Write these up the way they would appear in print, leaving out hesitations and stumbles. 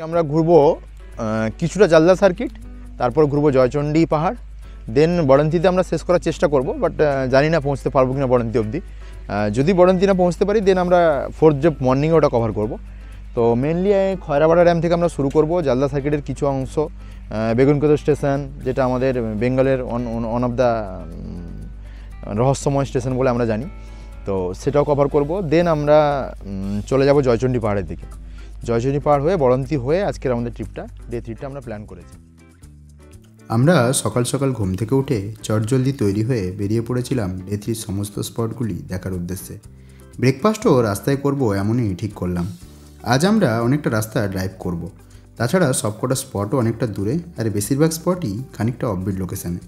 আমরা ঘুরবো কিছুটা জালদা সার্কিট, তারপর ঘুরবো জয়চণ্ডী পাহাড়, দেন বড়ন্তিতে আমরা শেষ করার চেষ্টা করব, বাট জানি না পৌঁছতে পারবো কিনা বড়ন্তি অবধি। যদি বড়ন্তি না পৌঁছতে পারি দেন আমরা ফোর্থ যে মর্নিংয়ে ওটা কভার করব। তো মেনলি খয়রাপাড়া ড্যাম থেকে আমরা শুরু করব, জালদা সার্কিটের কিছু অংশ, বেগুনকোদর স্টেশন যেটা আমাদের বেঙ্গলের ওয়ান অফ দ্য রহস্যময় স্টেশন বলে আমরা জানি, তো সেটাও কভার করব। দেন আমরা চলে যাব জয়চণ্ডী পাহাড়ের দিকে। জয়চণ্ডী পাহাড় হয়ে বড়ন্তি হয়ে আজকের আমাদের ট্রিপটা, ডে 3টা আমরা প্ল্যান করেছি। আমরা সকাল সকাল ঘুম থেকে উঠে চটজলদি তৈরি হয়ে বেরিয়ে পড়েছিলাম ডে 3 সমস্ত স্পটগুলি দেখার উদ্দেশ্যে। ব্রেকফাস্টও রাস্তায় করব এমনই ঠিক করলাম। আজ আমরা অনেকটা রাস্তা ড্রাইভ করব, তাছাড়া সবকটা স্পটও অনেকটা দূরে, আর বেশিরভাগ স্পটই খানিকটা অফবিট লোকেশানে।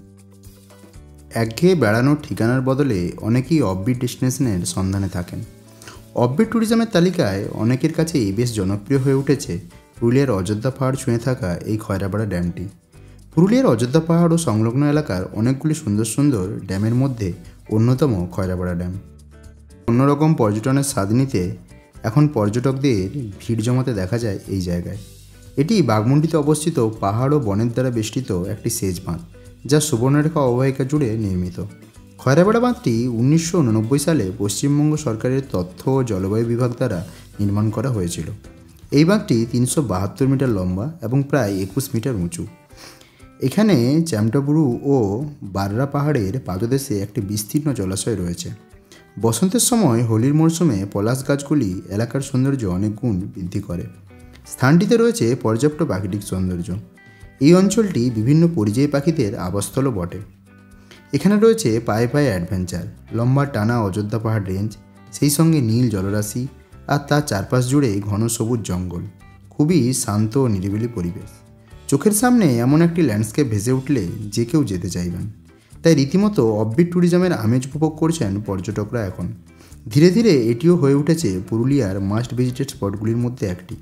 একঘেয়ে বেড়ানোর ঠিকানার বদলে অনেকেই অফবিট ডেস্টিনেশনের সন্ধানে থাকেন। অফবিট ট্যুরিজমের তালিকায় অনেকের কাছেই বেশ জনপ্রিয় হয়ে উঠেছে পুরুলিয়ার অযোধ্যা পাহাড় ছুঁয়ে থাকা এই খয়রাপাড়া ড্যামটি। পুরুলিয়ার অযোধ্যা পাহাড় ও সংলগ্ন এলাকার অনেকগুলি সুন্দর সুন্দর ড্যামের মধ্যে অন্যতম খয়রাপাড়া ড্যাম। অন্যরকম পর্যটনের স্বাদ নিতে এখন পর্যটকদের ভিড় জমাতে দেখা যায় এই জায়গায়। এটি বাঘমুন্ডিতে অবস্থিত পাহাড় ও বনের দ্বারা বেষ্টিত একটি সেচ বাঁধ, যা সুবর্ণরেখা অববাহিকা জুড়ে নির্মিত। খয়রাপাড়া বাঁধটি 1989 সালে পশ্চিমবঙ্গ সরকারের তথ্য ও জলবায়ু বিভাগ দ্বারা নির্মাণ করা হয়েছিল। এই বাঁধটি 372 মিটার লম্বা এবং প্রায় 21 মিটার উঁচু। এখানে চ্যামটাবুরু ও বাররা পাহাড়ের পাদদেশে একটি বিস্তীর্ণ জলাশয় রয়েছে। বসন্তের সময় হোলির মরশুমে পলাশ গাছগুলি এলাকার সৌন্দর্য অনেক গুণ বৃদ্ধি করে। স্থানটিতে রয়েছে পর্যাপ্ত প্রাকৃতিক সৌন্দর্য। এই অঞ্চলটি বিভিন্ন পরিযায়ী পাখিদের আবাসস্থলও বটে। এখানে রয়েছে পায়ে পায়ে অ্যাডভেঞ্চার, লম্বা টানা অযোধ্যা পাহাড় রেঞ্জ, সেই সঙ্গে নীল জলরাশি, আর তার চারপাশ জুড়ে ঘন সবুজ জঙ্গল। খুবই শান্ত ও নিরিবিলি পরিবেশ। চোখের সামনে এমন একটি ল্যান্ডস্কেপ ভেসে উঠলে যে কেউ যেতে চাইবেন। তাই রীতিমতো অফবিট ট্যুরিজমের আমেজ উপভোগ করছেন পর্যটকরা এখন। ধীরে ধীরে এটিও হয়ে উঠেছে পুরুলিয়ার মাস্ট ভিজিটেড স্পটগুলির মধ্যে একটি।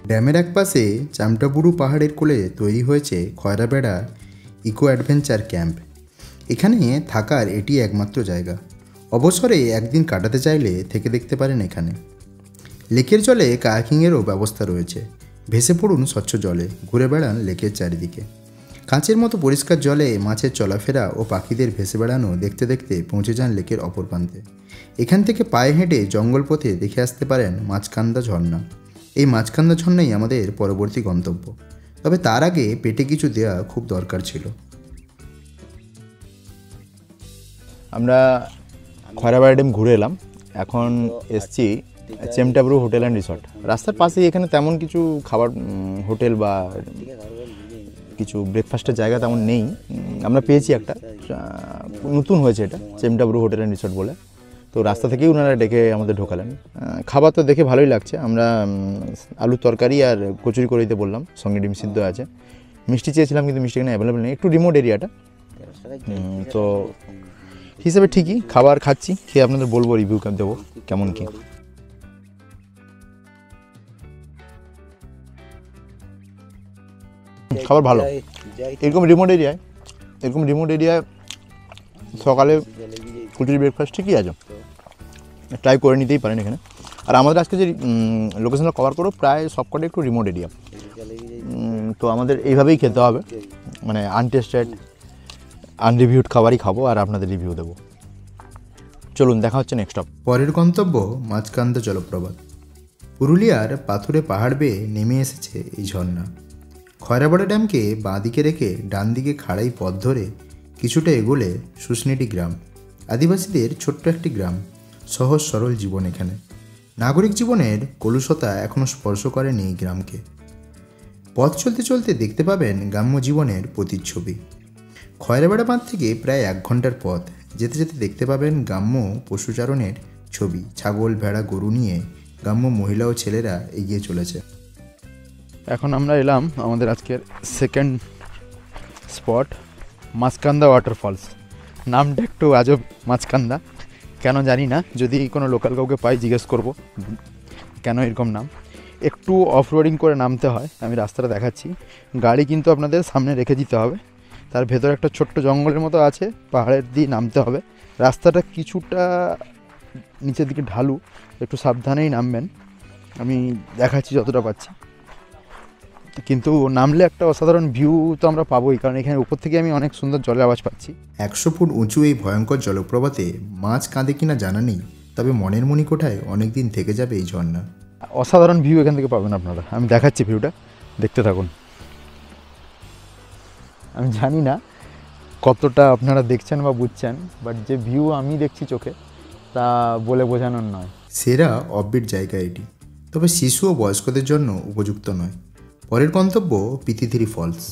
ড্যামের একপাশে চামটাবুরু পাহাড়ের কোলে তৈরি হয়েছে খয়রাপাড়া ইকো অ্যাডভেঞ্চার ক্যাম্প। এখানে থাকার এটি একমাত্র জায়গা। অবসরে একদিন কাটাতে চাইলে থেকে দেখতে পারেন এখানে। লেকের জলে কায়াকিংয়েরও ব্যবস্থা রয়েছে। ভেসে পড়ুন স্বচ্ছ জলে, ঘুরে বেড়ান লেকের চারিদিকে। কাঁচের মতো পরিষ্কার জলে মাছের চলাফেরা ও পাখিদের ভেসে বেড়ানো দেখতে দেখতে পৌঁছে যান লেকের অপর প্রান্তে। এখান থেকে পায়ে হেঁটে জঙ্গল পথে দেখে আসতে পারেন মাছকান্দা ঝর্ণা। এই মাছকান্দা ঝর্ণাই আমাদের পরবর্তী গন্তব্য, তবে তার আগে পেটে কিছু দেওয়া খুব দরকার ছিল। আমরা খয়রাপাড়া ড্যাম ঘুরে এলাম, এখন এসছি চেমটাবুরু হোটেল অ্যান্ড রিসর্ট। রাস্তার পাশেই এখানে তেমন কিছু খাবার হোটেল বা কিছু ব্রেকফাস্টের জায়গা তেমন নেই। আমরা পেয়েছি একটা, নতুন হয়েছে এটা, চেমটাবুরু হোটেল অ্যান্ড রিসর্ট বলে। তো রাস্তা থেকেই ওনারা ডেকে আমাদের ঢোকালেন। খাবার তো দেখে ভালোই লাগছে। আমরা আলুর তরকারি আর কচুরি করে দিতে বললাম, সঙ্গে ডিম সিদ্ধ আছে। মিষ্টি চেয়েছিলাম কিন্তু মিষ্টি এখানে অ্যাভেলেবেল নেই, একটু রিমোট এরিয়াটা। তো হিসেবে ঠিকই খাবার খাচ্ছি, খেয়ে আপনাদের বলবো, রিভিউ দেবো কেমন কী। খাবার ভালো। এরকম রিমোট এরিয়ায় সকালে কুটির ব্রেকফাস্ট ঠিকই আছে, ট্রাই করে নিতেই পারেন এখানে। আর আমাদের আজকে যে লোকেশনটা কভার করো প্রায় সবকটা একটু রিমোট এরিয়া, তো আমাদের এইভাবেই খেতে হবে, মানে আনটেস্টেড আনরিভিউড খাবারই খাবো আর আপনাদের রিভিউ দেবো। চলুন দেখা হচ্ছে নেক্সট স্টপ। পরের গন্তব্য মাছকান্দা জলপ্রপাত। পুরুলিয়ার পাথুরে পাহাড় বেয়ে নেমে এসেছে এই ঝর্ণা। খয়রাপাড়া ড্যামকে বাঁ দিকে রেখে ডান দিকে খাড়াই পথ ধরে কিছুটা এগোলে শুশনিটি গ্রাম। আদিবাসীদের ছোট্ট একটি গ্রাম, সহজ সরল জীবন এখানে। নাগরিক জীবনের কলুষতা এখনও স্পর্শ করেনি এই গ্রামকে। পথ চলতে চলতে দেখতে পাবেন গ্রাম্য জীবনের প্রতিচ্ছবি। খয়রাপাড়া বাঁধ থেকে প্রায় 1 ঘন্টার পথ যেতে যেতে দেখতে পাবেন গ্রাম্য পশুচারণের ছবি। ছাগল, ভেড়া, গরু নিয়ে গ্রাম্য মহিলা ও ছেলেরা এগিয়ে চলেছে। এখন আমরা এলাম আমাদের আজকের সেকেন্ড স্পট, মাছকান্দা ওয়াটারফলস। নামটা একটু আজব, মাছকান্দা কেন জানি না, যদি কোনো লোকাল কাউকে পাই জিজ্ঞেস করব কেন এরকম নাম। একটু অফ রোডিং করে নামতে হয়, আমি রাস্তাটা দেখাচ্ছি। গাড়ি কিন্তু আপনাদের সামনে রেখে দিতে হবে, তার ভেতরে একটা ছোট্ট জঙ্গলের মতো আছে, পাহাড়ের দিয়ে নামতে হবে। রাস্তাটা কিছুটা নিচের দিকে ঢালু, একটু সাবধানেই নামবেন। আমি দেখাচ্ছি যতটা পাচ্ছি। কিন্তু নামলে একটা অসাধারণ ভিউ তো আমরা পাবোই, কারণ এখানে উপর থেকে আমি অনেক সুন্দর জলের আওয়াজ পাচ্ছি। 100 ফুট উঁচু এই ভয়ঙ্কর জলপ্রপাতে মাছ কাঁদে কিনা জানা নেই, তবে মনের মণিকোঠায় অনেক দিন থেকে যাবে এই ঝর্ণা। অসাধারণ ভিউ এখান থেকে পাবেন আপনারা। আমি দেখাচ্ছি ভিউটা, দেখতে থাকুন। আমি জানি না কতটা আপনারা দেখছেন বা বুঝছেন, বাট যে ভিউ আমি দেখছি চোখে তা বলে বোঝানোর নয়। সেরা অফবিট জায়গা এটি, তবে শিশু ও বয়স্কদের জন্য উপযুক্ত নয়। পরের গন্তব্য পিতিথিরি ফলস।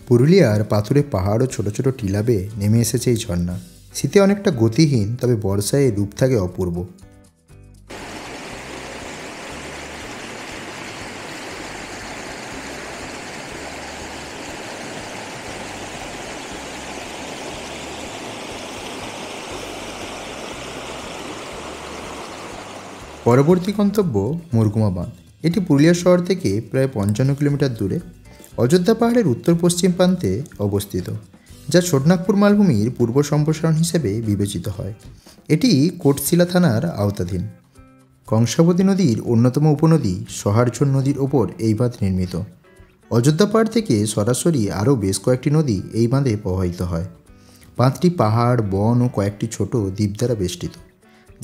পুরুলিয়ার পাথুরে পাহাড় ও ছোট ছোট টিলা বেয়ে নেমে এসেছে এই ঝর্ণা। শীতে অনেকটা গতিহীন, তবে বর্ষায় রূপ থাকে অপূর্ব। পরবর্তী গন্তব্য মুরগুমা বাঁধ। এটি পুরুলিয়া শহর থেকে প্রায় 55 কিলোমিটার দূরে অযোধ্যা পাহাড়ের উত্তর পশ্চিম প্রান্তে অবস্থিত, যা ছোটনাগপুর মালভূমির পূর্ব সম্প্রসারণ হিসেবে বিবেচিত হয়। এটি কোটশিলা থানার আওতাধীন। কংসাবতী নদীর অন্যতম উপনদী সহারঝর নদীর ওপর এই বাঁধ নির্মিত। অযোধ্যা পাহাড় থেকে সরাসরি আরও বেশ কয়েকটি নদী এই বাঁধে প্রবাহিত হয়। বাঁধটি পাহাড়, বন ও কয়েকটি ছোট দ্বীপ দ্বারা বেষ্টিত।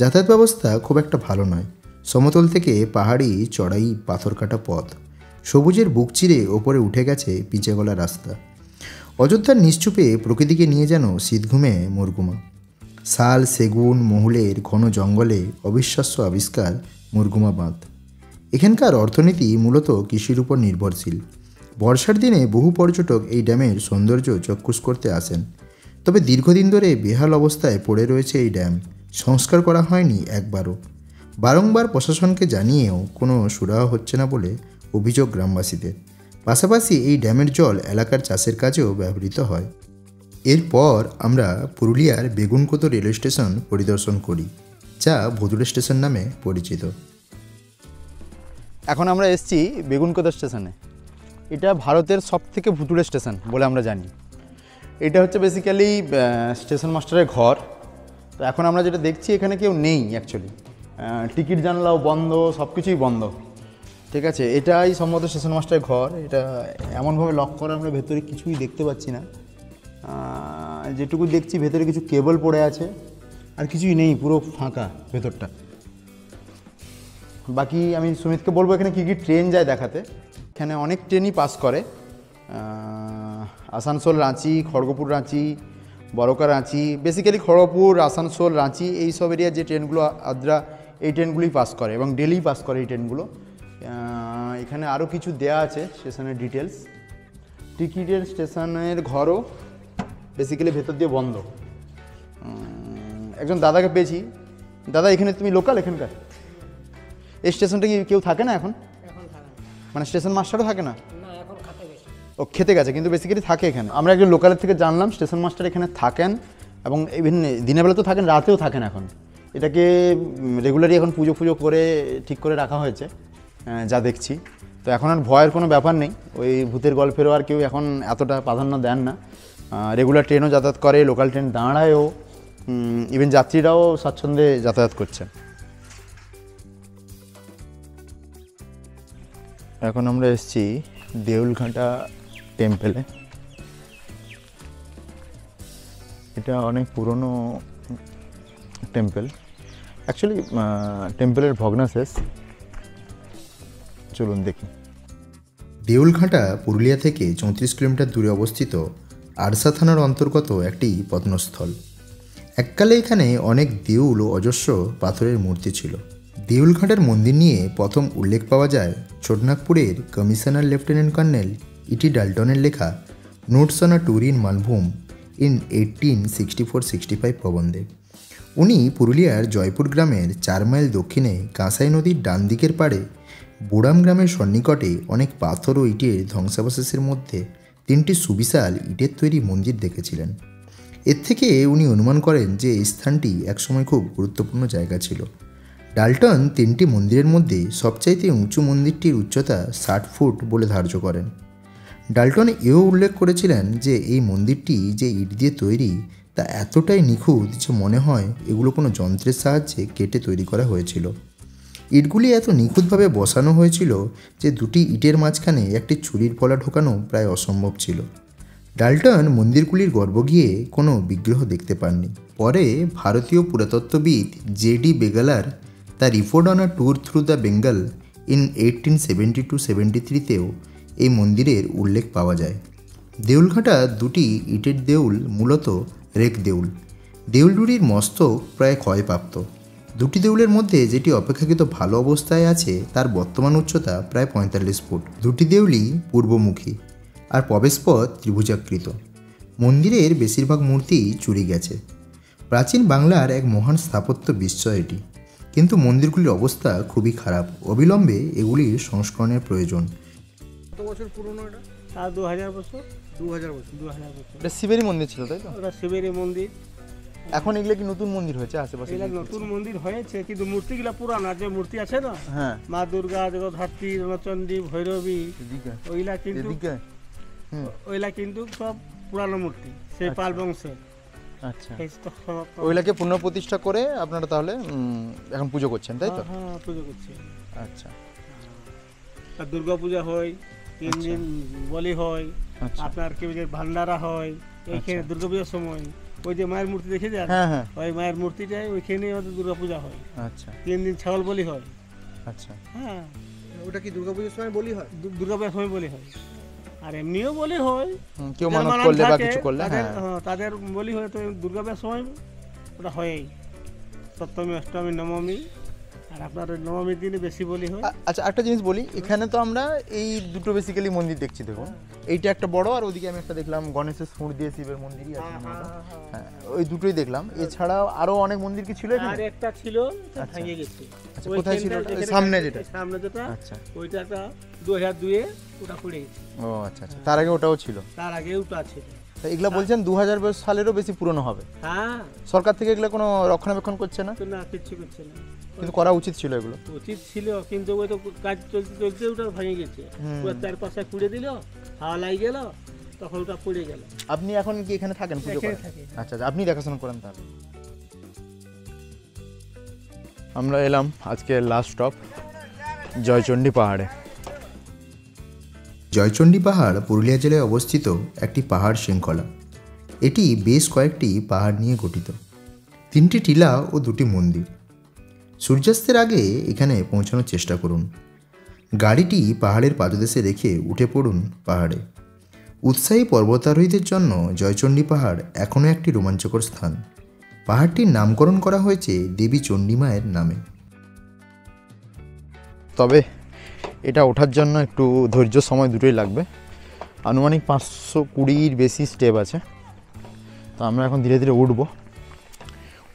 যাতায়াত ব্যবস্থা খুব একটা ভালো নয়। সমতল থেকে পাহাড়ি চড়াই পাথর কাটা পথ, সবুজের বুক চিরে ওপরে উঠে গেছে পিচে গলা রাস্তা। অযোধ্যার নিশ্চুপে প্রকৃতিকে নিয়ে যেন শীতঘুমে মুরগুমা। শাল, সেগুন, মহুলের ঘন জঙ্গলে অবিশ্বাস্য আবিষ্কার মুরগুমা বাঁধ। এখানকার অর্থনীতি মূলত কৃষির উপর নির্ভরশীল। বর্ষার দিনে বহু পর্যটক এই ড্যামের সৌন্দর্য চক্ষুষ করতে আসেন, তবে দীর্ঘদিন ধরে বেহাল অবস্থায় পড়ে রয়েছে এই ড্যাম। সংস্কার করা হয়নি একবারও। বারংবার প্রশাসনকে জানিয়েও কোনো সুরাহা হচ্ছে না বলে অভিযোগ গ্রামবাসীদের। পাশাপাশি এই ড্যামের জল এলাকার চাষের কাজেও ব্যবহৃত হয়। এরপর আমরা পুরুলিয়ার বেগুনকোদো রেলওয়ে স্টেশন পরিদর্শন করি, যা ভদুড়ে স্টেশন নামে পরিচিত। এখন আমরা এসেছি বেগুনকোদা স্টেশনে। এটা ভারতের সবথেকে ভুতুড়ে স্টেশন বলে আমরা জানি। এটা হচ্ছে বেসিক্যালি স্টেশন মাস্টারের ঘর। তো এখন আমরা যেটা দেখছি এখানে কেউ নেই অ্যাকচুয়ালি। টিকিট জানলাও বন্ধ, সব কিছুই বন্ধ। ঠিক আছে, এটাই সম্ভবত স্টেশন মাস্টারের ঘর। এটা এমনভাবে লক করা, আমরা ভেতরে কিছুই দেখতে পাচ্ছি না। যেটুকু দেখছি ভেতরে কিছু কেবল পড়ে আছে, আর কিছুই নেই, পুরো ফাঁকা ভেতরটা। বাকি আমি সুমিতকে বলবো এখানে কী কী ট্রেন যায় দেখাতে। এখানে অনেক ট্রেনই পাস করে, আসানসোল রাঁচি, খড়গপুর রাঁচি, বরকা রাঁচি, বেসিক্যালি খড়গপুর, আসানসোল, রাঁচি এই সব এরিয়ার যে ট্রেনগুলো আদ্রা, এই ট্রেনগুলোই পাস করে এবং ডেলি পাস করে এই ট্রেনগুলো। এখানে আরও কিছু দেয়া আছে স্টেশনের ডিটেলস। টিকিটের স্টেশনের ঘরও বেসিক্যালি ভেতর দিয়ে বন্ধ। একজন দাদাকে পেয়েছি। দাদা, এখানে তুমি লোকাল এখানকার? এই স্টেশনটা কি কেউ থাকে না এখন? মানে স্টেশন মাস্টারও থাকে না? ও খেতে গেছে, কিন্তু বেসিক্যালি থাকে এখানে। আমরা একজন লোকালের থেকে জানলাম স্টেশন মাস্টার এখানে থাকেন, এবং ইভেন দিনের বেলা তো থাকেন, রাতেও থাকেন। এখন এটাকে রেগুলারই এখন পুজো করে ঠিক করে রাখা হয়েছে যা দেখছি। তো এখন আর ভয়ের কোনো ব্যাপার নেই। ওই ভূতের গল্পেরও আর কেউ এখন এতটা প্রাধান্য দেন না। রেগুলার ট্রেনও যাতায়াত করে, লোকাল ট্রেন দাঁড়ায়ও, ইভেন যাত্রীরাও স্বাচ্ছন্দ্যে যাতায়াত করছে। এখন আমরা এসেছি দেউলঘাটা টেম্পেলে। এটা অনেক পুরনো টেম্পেল। অ্যাকচুয়ালি টেম্পেলের ভগ্নাশেষ। চলুন দেখি। দেউলঘাটা পুরুলিয়া থেকে 34 কিলোমিটার দূরে অবস্থিত আরসা থানার অন্তর্গত একটি প্রত্নস্থল। এককালে এখানে অনেক দেউল ও অজস্র পাথরের মূর্তি ছিল। দেউলঘাটার মন্দির নিয়ে প্রথম উল্লেখ পাওয়া যায় ছোটনাগপুরের কমিশনার লেফটেন্যান্ট কর্নেল ইটি ডাল্টনের লেখা notes on a tour in Malbhum in 1864-65 প্রবন্ধে। উনি পুরুলিয়ার জয়পুর গ্রামের 4 মাইল দক্ষিণে কাঁসাই নদীর ডান দিকের পাড়ে বোড়াম গ্রামের সন্নিকটে অনেক পাথর ও ইটের ধ্বংসাবশেষের মধ্যে 3টি সুবিশাল ইটের তৈরি মন্দির দেখেছিলেন। এর থেকে উনি অনুমান করেন যে এই স্থানটি একসময় খুব গুরুত্বপূর্ণ জায়গা ছিল। ডাল্টন 3টি মন্দিরের মধ্যে সবচাইতে উঁচু মন্দিরটির উচ্চতা 60 ফুট বলে ধার্য করেন। ডাল্টন এও উল্লেখ করেছিলেন যে এই মন্দিরটি যে ইট দিয়ে তৈরি তা এতটাই নিখুঁত যে মনে হয় এগুলো কোনো যন্ত্রের সাহায্যে কেটে তৈরি করা হয়েছিল। ইটগুলি এত নিখুঁতভাবে বসানো হয়েছিল যে দুটি ইটের মাঝখানে একটি ছুরির ফলা ঢোকানো প্রায় অসম্ভব ছিল। ডাল্টন মন্দিরগুলির গর্ভ গিয়ে কোনো বিগ্রহ দেখতে পাননি। পরে ভারতীয় পুরাতত্ত্ববিদ জে.ডি. বেগালার তার report on a tour through the Bengal in 1872-73তেও এই মন্দিরের উল্লেখ পাওয়া যায়। দেউলঘাটা দুটি ইটের দেউল মূলত রেক দেউল। দেউল দুটির মস্তক প্রায় ক্ষয়প্রাপ্ত। দুটি দেউলের মধ্যে যেটি অপেক্ষাকৃত ভালো অবস্থায় আছে তার বর্তমান উচ্চতা প্রায় 45 ফুট। দুটি দেউলই পূর্বমুখী আর প্রবেশপথ ত্রিভুজাকৃত। মন্দিরের বেশিরভাগ মূর্তি চুরি গেছে। প্রাচীন বাংলার এক মহান স্থাপত্য বিস্ময় এটি, কিন্তু মন্দিরগুলির অবস্থা খুবই খারাপ। অবিলম্বে এগুলির সংস্করণের প্রয়োজন। কত বছর পুরনো এটা? 2000 বছর। 2000 বছর। 2000 বছর। এটা শিবেরই মন্দির ছিল, তাই তো? ওটা শিবেরই মন্দির। এখন এগুলো কি নতুন মন্দির হয়েছে আশেপাশে? এগুলা নতুন মন্দির হয়েছে, কিন্তু মূর্তিগুলা পুরানা। যে মূর্তি আছে না, হ্যাঁ, মা দুর্গা, জগদ্ধাত্রী, রণচণ্ডী, ভৈরবী, এদিকে ওইলা কিন্তু এদিকে ওইলা কিন্তু সব পুরানো মূর্তি, সেই পাল বংশের। আচ্ছা, এই তো সব ওইগুলাকে পুনঃপ্রতিষ্ঠা করে আপনারা তাহলে এখন পুজো করছেন, তাই তো? হ্যাঁ, পুজো করছে। আচ্ছা, আর দুর্গা পূজা হয়, 3 দিন বলি হয়। আচ্ছা, আপনার কি যে ভান্ডারা হয় এইখানে দুর্গা পূজার সময়। ওই যে মায়ের মূর্তি দেখে যান, হ্যাঁ হ্যাঁ, ওই মায়ের মূর্তিটাই ওইখানে আমাদের দুর্গা পূজা হয়। আচ্ছা 3 দিন ছাগল বলি হয়। আচ্ছা, হ্যাঁ, ওটা কি দুর্গাপূজার সময় বলি হয়? দুর্গা পূজার সময় বলি হয়। আর এমনিও বলি হয়, কেউ যাদের মানত মানত করলে বা থাকে, কিছু করলে, তাদের হ্যাঁ তাদের বলি হয়। তো দুর্গা পূজার সময় ওটা হয়ই, সপ্তমী, অষ্টমী, নবমী। আর আপনার ওই নবমীর দিনে বেশি বলি হয়। আচ্ছা, একটা জিনিস বলি, এখানে তো আমরা এই দুটো বেসিক্যালি মন্দির দেখছি। দেখুন, এইটা একটা বড়, আর ওদিকে আমি একটা দেখলাম গণেশের সুর দিয়ে শিবের মন্দিরই আছে। হ্যাঁ, ওই দুটোই দেখলাম। এছাড়াও আরো অনেক মন্দির কি ছিল আর এখানে? একটা ছিল, ওটা ভেঙে গেছে। আচ্ছা, কোথায় ছিল ওটা? সামনে যেটা? সামনে যেটা, আচ্ছা, ওইটা একটা 2002-এ ওটা পড়ে গেছে। ও আচ্ছা আচ্ছা, তার আগে ওটাও ছিল? তার আগে ওটা ছিল। তা এগুলা বলছেন 2000 সালেরও বেশি পুরনো হবে। হ্যাঁ, সরকার থেকে এগুলো কোনো রক্ষণাবেক্ষণ করছে না? তো না, কিচ্ছু করছে না। কিন্তু করা উচিত ছিল এগুলো। উচিত ছিল, কিন্তু ওই তো কাজ চলতে চলতে ওটা ভেঙে গেছে। পুরো চারপাশে খুঁড়ে দিল, হাওয়া লাগে গেল, তখন ওটা পড়ে গেল। আপনি এখন কি এখানে থাকেন, পুজো এখানে করেন? থাকি। আচ্ছা আচ্ছা, আপনি দেখাশোনা করেন তাহলে। আমরা এলাম আজকে লাস্ট স্টপ জয়চণ্ডী পাহাড়ে। জয়চণ্ডী পাহাড় পুরুলিয়া জেলায় অবস্থিত একটি পাহাড় শৃঙ্খলা। এটি বেশ কয়েকটি পাহাড় নিয়ে গঠিত, 3টি টিলা ও 2টি মন্দির। সূর্যাস্তের আগে এখানে পৌঁছানোর চেষ্টা করুন। গাড়িটি পাহাড়ের পাদদেশে রেখে উঠে পড়ুন পাহাড়ে। উৎসাহী পর্বতারোহীদের জন্য জয়চণ্ডী পাহাড় এখনও একটি রোমাঞ্চকর স্থান। পাহাড়টির নামকরণ করা হয়েছে দেবী চণ্ডী মায়ের নামে। তবে এটা ওঠার জন্য একটু ধৈর্য, সময় দুটোই লাগবে। আনুমানিক 520-র বেশি স্টেপ আছে। তো আমরা এখন ধীরে ধীরে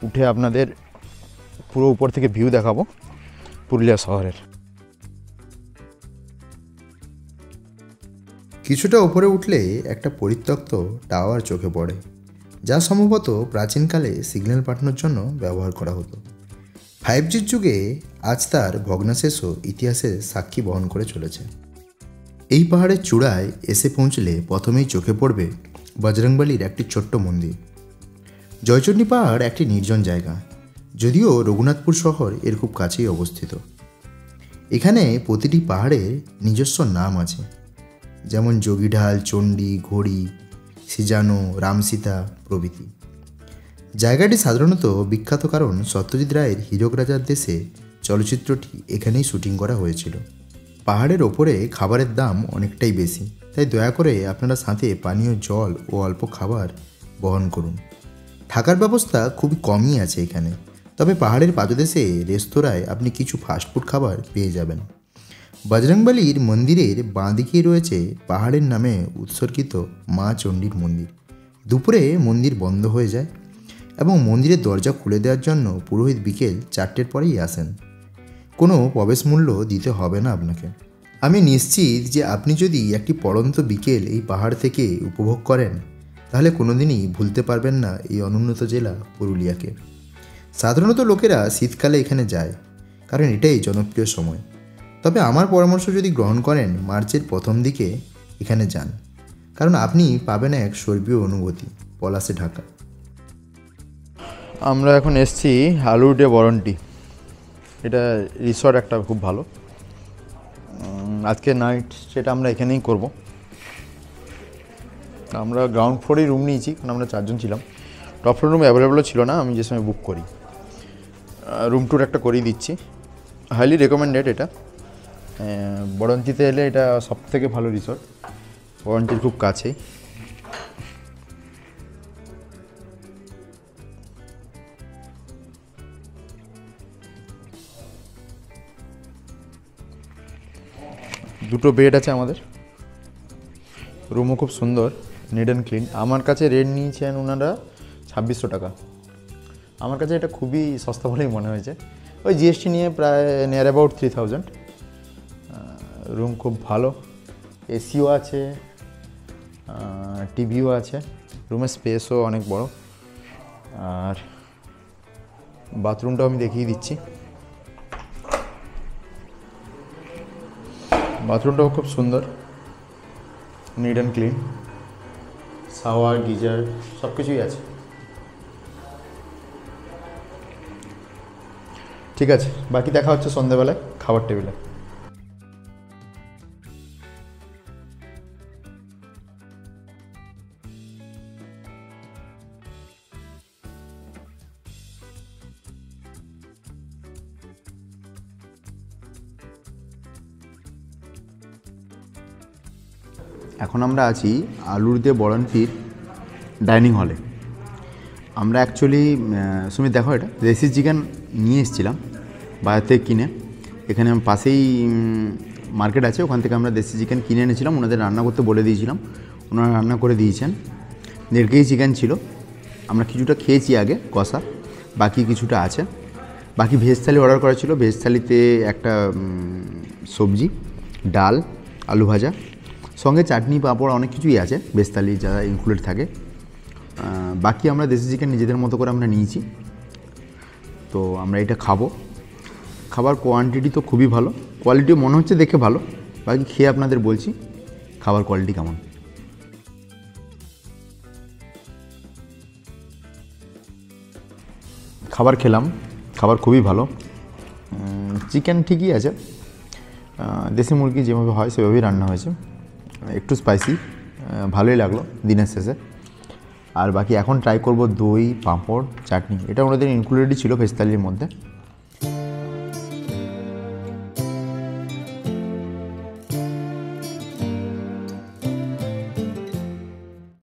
উঠে আপনাদের পুরো উপর থেকে ভিউ দেখাবো পুরুলিয়া শহরের। কিছুটা উপরে উঠলে একটা পরিত্যক্ত টাওয়ার চোখে পড়ে, যা সম্ভবত প্রাচীনকালে সিগন্যাল পাঠানোর জন্য ব্যবহার করা হতো। 5G'র যুগে আজ তার ভগ্নাশেষও ইতিহাসের সাক্ষী বহন করে চলেছে। এই পাহাড়ের চূড়ায় এসে পৌঁছলে প্রথমেই চোখে পড়বে বজরংবলীর একটি ছোট্ট মন্দির। জয়চণ্ডী পাহাড় একটি নির্জন জায়গা, যদিও রঘুনাথপুর শহর এর খুব কাছেই অবস্থিত। এখানে প্রতিটি পাহাড়ের নিজস্ব নাম আছে, যেমন যোগীঢাল, চণ্ডী, ঘড়ি, সিজানো, রামসীতা প্রভৃতি। জায়গাটি সাধারণত বিখ্যাত কারণ সত্যজিৎ রায়ের হীরক রাজার দেশে চলচ্চিত্রটি এখানেই শুটিং করা হয়েছিল। পাহাড়ের ওপরে খাবারের দাম অনেকটাই বেশি, তাই দয়া করে আপনারা সাথে পানীয় জল ও অল্প খাবার বহন করুন। থাকার ব্যবস্থা খুবই কমই আছে এখানে, তবে পাহাড়ের পাদদেশে রেস্তোরাঁয় আপনি কিছু ফাস্টফুড খাবার পেয়ে যাবেন। বজরংবলীর মন্দিরের বাঁ দিকেই রয়েছে পাহাড়ের নামে উৎসর্গিত মা চণ্ডীর মন্দির। দুপুরে মন্দির বন্ধ হয়ে যায় এবং মন্দিরের দরজা খুলে দেওয়ার জন্য পুরোহিত বিকেল 4টের পরেই আসেন। কোনো প্রবেশ মূল্য দিতে হবে না আপনাকে। আমি নিশ্চিত যে আপনি যদি একটি পড়ন্ত বিকেল এই পাহাড় থেকে উপভোগ করেন, তাহলে কোনোদিনই ভুলতে পারবেন না এই অনুন্নত জেলা পুরুলিয়াকে। সাধারণত লোকেরা শীতকালে এখানে যায়, কারণ এটাই জনপ্রিয় সময়। তবে আমার পরামর্শ যদি গ্রহণ করেন, মার্চের প্রথম দিকে এখানে যান। কারণ আপনি পাবেন এক স্বর্গীয় অনুভূতি, পলাশে ঢাকা। আমরা এখন এসছি আলুর ডে বরন্টি। এটা রিসর্ট একটা খুব ভালো। আজকে নাইট সেটা আমরা এখানেই করব। আমরা গ্রাউন্ড ফ্লোরেই রুম নিয়েছি, কারণ আমরা 4 জন ছিলাম। টপ ফ্লোর রুম অ্যাভেলেবেলও ছিল না, আমি যে সময় বুক করি। রুম ট্যুর একটা করিয়ে দিচ্ছি, হাইলি রেকমেন্ডেড এটা। বরন্তিতে এলে এটা সবথেকে ভালো রিসর্ট, বরন্তির খুব কাছেই। দুটো বেড আছে আমাদের, রুমও খুব সুন্দর, নিট অ্যান্ড ক্লিন। আমার কাছে রেট নিয়েছেন ওনারা 2600 টাকা। আমার কাছে এটা খুবই সস্তা বলেই মনে হয়েছে। ওই জিএসটি নিয়ে প্রায় নিয়ার অ্যাবাউট 3000। রুম খুব ভালো, এসিও আছে, টিভিও আছে, রুমের স্পেসও অনেক বড়। আর বাথরুমটাও আমি দেখিয়ে দিচ্ছি। বাথরুমটাও খুব সুন্দর, neat and clean, shower, geyser সব কিছুই আছে। ঠিক আছে, বাকি দেখা হচ্ছে সন্ধ্যেবেলায় খাবার টেবিলে। এখন আমরা আছি আলুর দে বরন্তির ডাইনিং হলে। আমরা অ্যাকচুয়ালি সুমিত দেখো, এটা দেশি চিকেন নিয়ে এসেছিলাম বাজার থেকে কিনে। এখানে পাশেই মার্কেট আছে, ওখান থেকে আমরা দেশি চিকেন কিনে এনেছিলাম। ওনাদের রান্না করতে বলে দিয়েছিলাম, ওনারা রান্না করে দিয়েছেন। 1.5 কেজি চিকেন ছিল, আমরা কিছুটা খেয়েছি আগে কষা, বাকি কিছুটা আছে। বাকি ভেজ থালি অর্ডার করা ছিল। ভেজ থালিতে একটা সবজি, ডাল, আলু ভাজা, সঙ্গে চাটনি, পাঁপড়, অনেক কিছুই আছে ভেজ থালি যা ইনক্লুডেড থাকে। বাকি আমরা দেশি চিকেন নিজেদের মতো করে আমরা নিয়েছি। তো আমরা এটা খাবো। খাবার কোয়ান্টিটি তো খুবই ভালো, কোয়ালিটিও মনে হচ্ছে দেখে ভালো। বাকি খেয়ে আপনাদের বলছি খাবার কোয়ালিটি কেমন। খাবার খেলাম, খাবার খুবই ভালো। চিকেন ঠিকই আছে, দেশি মুরগি যেভাবে হয় সেভাবেই রান্না হয়েছে। একটু স্পাইসি, ভালোই লাগলো দিনের শেষে। আর বাকি এখন ট্রাই করব দই, পাঁপড়, চাটনি। এটা ওনাদের ইনক্লুডেডই ছিল ভেজ থালির মধ্যে।